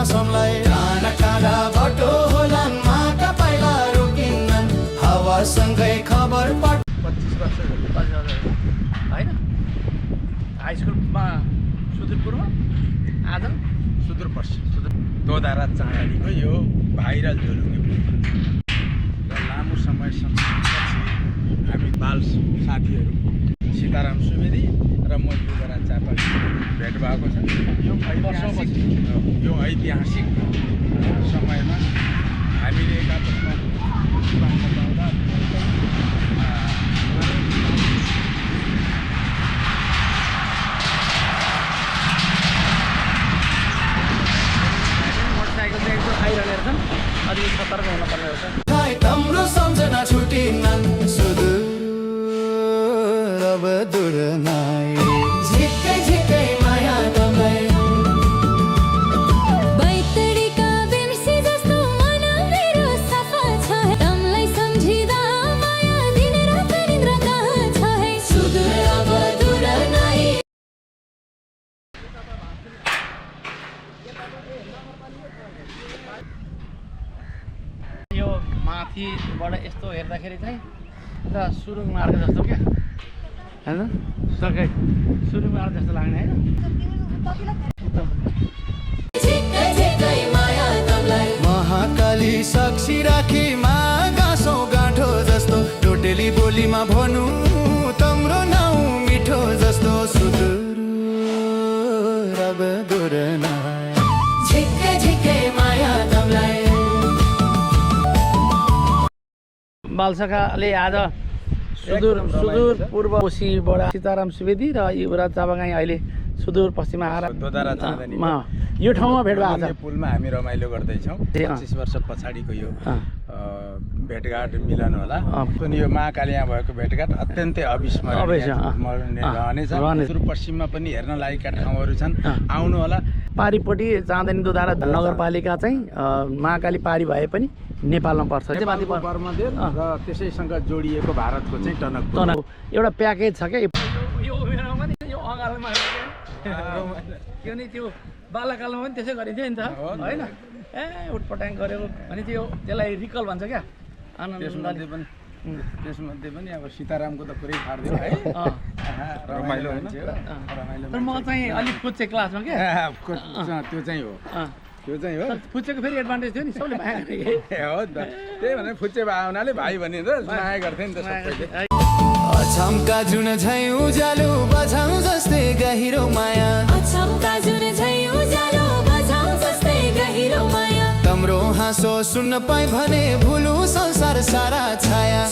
गाँसमलाई काँडा काँडा बाटो होलान् माका पाइला रोकिन्नन् हावासँगै खबर 25 वर्ष होइन हाई स्कुलमा सुदूरपूर्व आज सुदूरपश्चिम दोधारा चाँडालीको यो भाइरल झोलुङ्गे र लामो समयसम्म हामी बाल साथीहरू सीताराम सुवेदी र मजुरा चापाल भेट भएको छ। यो ऐतिहासिक समयमा हामीले एकापसमा पाउँदा मोटरसाइकल चाहिँ एकदम आइरहने रहेछन् अलिक सतर्क हुनुपर्ने रहेछ। तम्रो सम्झना छुटिनन् सुदूर अब दूर नाइ झिक्कै झिक्कै माया तँलाई बैतडीका बिर्सी जस्तो मन मेरो सफा छ तँलाई सम्झिँदा माया दिन रात निद्रा कहाँ छ है सुदूर अब दूर नाइ। यो माथिबाट यस्तो हेर्दाखेरि चाहिँ र सुरुङ मार्ग जस्तो क्या होइन सकै सुरुङ मार्ग जस्तो लाग्ने होइन। झिक्कै झिक्कै माया तँलाई महाकाली साक्षी राखी मा गाँसौ गाँठो जस्तो टोटेली बोलीमा भनौँ तम्रो नाउँ मिठो जस्तो सुदूर अब दूर नाइ झिक्कै झिक्कै माया तँलाई। बालसखाले आज सुदूर पूर्व कोशीबाट सीताराम सुवेदी र युवराज चापागाई अहिले सुदूर पश्चिममा आएर दोधारा चाँडालीमा यो ठाउँमा भेट भएको छ। पुलमा हामी रमाइलो गर्दैछौँ। 25 वर्ष पछाडिको यो भेटघाट मिलन होला। पनि यो महाकाली यहाँ भएको भेटघाट अत्यन्तै अविस्मरणीय रहनेछ। सुदूरपश्चिममा पनि हेर्न लागेका ठाउँहरू छन्, आउनु होला। पारिपट्टि चाँदनी दोधारा नगरपालिका चाहिँ महाकाली पारी भए पनि नेपालमा पर्छ। नेपालको बर्मदेव र त्यसैसँग जोडिएको भारतको चाहिँ टनकपुर एउटा प्याकेज छ क्या यो उमेरमा पनि यो अगाडमा त्यो नि त्यो बालकालमा पनि त्यसै गरिन्थ्यो नि त होइन ए उटपटाङ गरेको भने त्यो त्यसलाई रिकल भन्छ क्या त्यसमध्ये पनि अब सीतारामको त पुरै फाड्दियो है रमाइलो होइन तर म चाहिँ अलिक फुच्चे क्लासमा क्या त्यो चाहिँ हो त्यो चाहिँ हो फुच्चेको फेरि एडभान्टेज थियो नि सबले माया गर्ने हो नि त त्यही भनेर फुच्चे भए हुनाले भाइ भने त माया गर्थे नि त सबैले। अछामका जुन झैँ उज्यालो बझाउ जस्तै गहिरो माया अछामका जुन झैँ उज्यालो बझाउ जस्तै गहिरो माया तम्रो हाँसो सुन्न पाए भने भुलु संसार सारा छाया